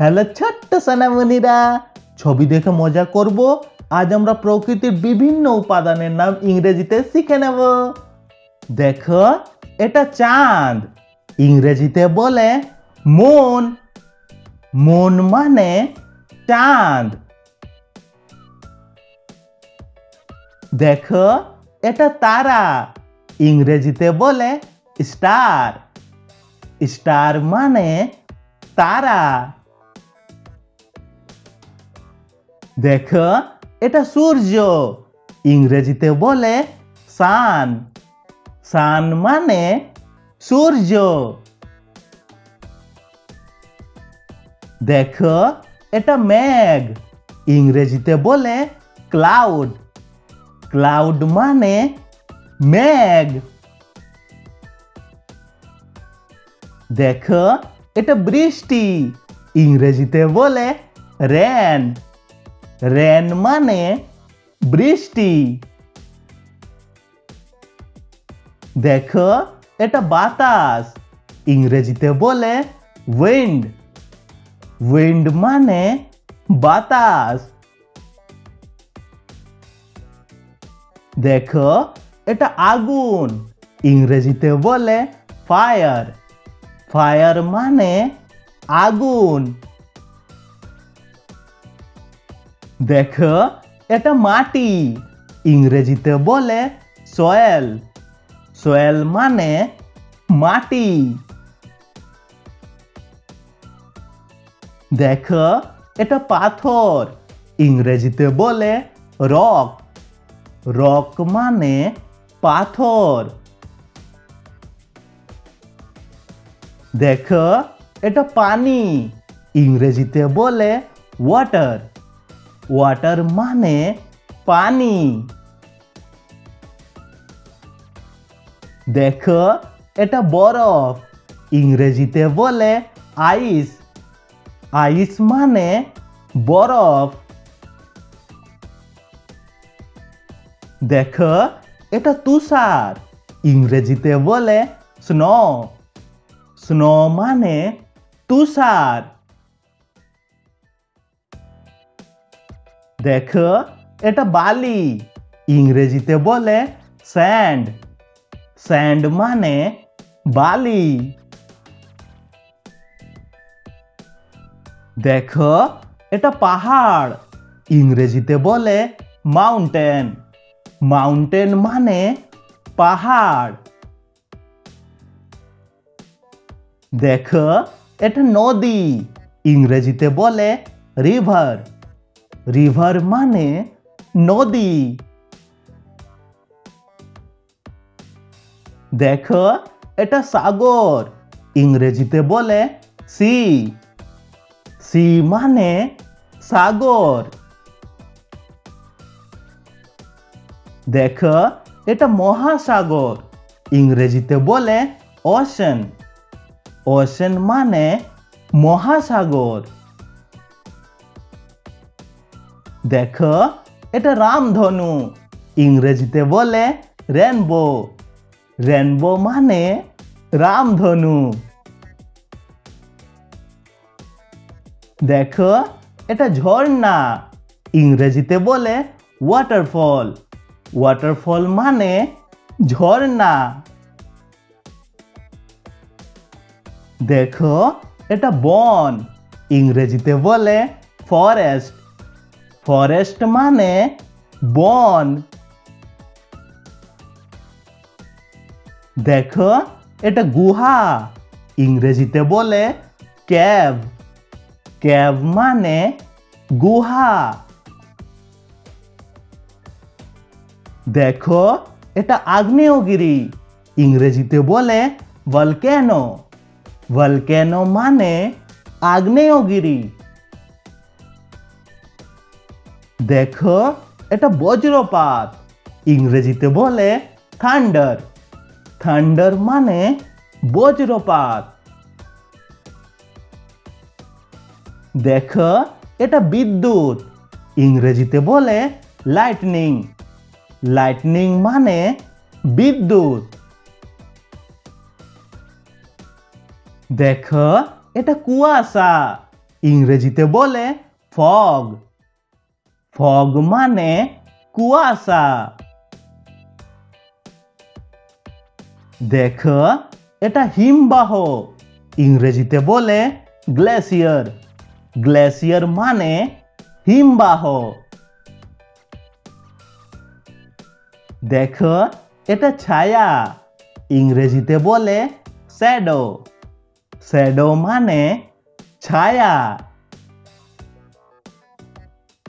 Hello ছোট্ট সোনামণিরা, ছবি দেখে মজা করব। আজ আমরা প্রকৃতির বিভিন্ন উপাদানের নাম ইংরেজিতে শিখে নেব। দেখো, এটা চাঁদ, ইংরেজিতে বলে মুন। মুন মানে চাঁদ। দেখো, এটা তারা, ইংরেজিতে বলে স্টার। স্টার মানে তারা। দেখো, এটা সূর্য, ইংরেজিতে বলে সান। সান মানে সূর্য। দেখো, এটা মেঘ, ইংরেজিতে বলে ক্লাউড। ক্লাউড মানে মেঘ। দেখো, এটা বৃষ্টি, ইংরেজিতে বলে রেন। রেন মানে বৃষ্টি। দেখো, এটা বাতাস, ইংরেজিতে বলে উইন্ড। উইন্ড মানে বাতাস। দেখো, এটা আগুন, ইংরেজিতে বলে ফায়ার। ফায়ার মানে আগুন। দেখো, এটা মাটি, ইংরেজিতে বলে সয়েল। সয়েল মানে মাটি। দেখো, এটা পাথর, ইংরেজিতে বলে রক। রক মানে পাথর। দেখো, এটা পানি, ইংরেজিতে বলে ওয়াটার। ওয়াটার মানে পানি। দেখো, এটা বরফ, ইংরেজিতে বলে আইস। আইস মানে বরফ। দেখো, এটা তুষার, ইংরেজিতে বলে স্নো। স্নো মানে তুষার। দেখো, এটা বালি, ইংরেজিতে বলে স্যান্ড। স্যান্ড মানে বালি। দেখো, এটা পাহাড়, ইংরেজিতে বলে মাউন্টেন। মাউন্টেন মানে পাহাড়। দেখো, এটা নদী, ইংরেজিতে বলে রিভার। রিভার মানে নদী। দেখো, এটা সাগর, ইংরেজিতে বলে সি। সি মানে সাগর। দেখো, এটা মহাসাগর, ইংরেজিতে বলে ওশেন। ওশেন মানে মহাসাগর। দেখো, এটা রামধনু, ইংরেজিতে বলে রেনবো। রেনবো মানে রামধনু। দেখো, এটা ঝর্ণা, ইংরেজিতে বলে ওয়াটারফল। ওয়াটারফল মানে ঝর্ণা। দেখো, এটা বন, ইংরেজিতে বলে ফরেস্ট। ফরেস্ট মানে বন। দেখো, এটা গুহা, ইংরেজিতে বলে কেভ। কেভ মানে গুহা। দেখো, এটা আগ্নেয়গিরি, ইংরেজিতে বলে ভলক্যানো। ভলক্যানো মানে আগ্নেয়গিরি। দেখো, এটা বজ্রপাত, ইংরেজিতে বলে থান্ডার। থান্ডার মানে বজ্রপাত। দেখো, এটা বিদ্যুৎ, ইংরেজিতে বলে লাইটনিং। লাইটনিং মানে বিদ্যুৎ। দেখো, এটা কুয়াশা, ইংরেজিতে বলে ফগ। ফগ মানে কুয়াশা। দেখো এটা হিমবাহ। ইংরেজিতে বলে গ্লেসিয়ার। গ্লেসিয়ার মানে হিমবাহ। দেখো এটা ছায়া। ইংরেজিতে বলে শ্যাডো। শ্যাডো মানে ছায়া।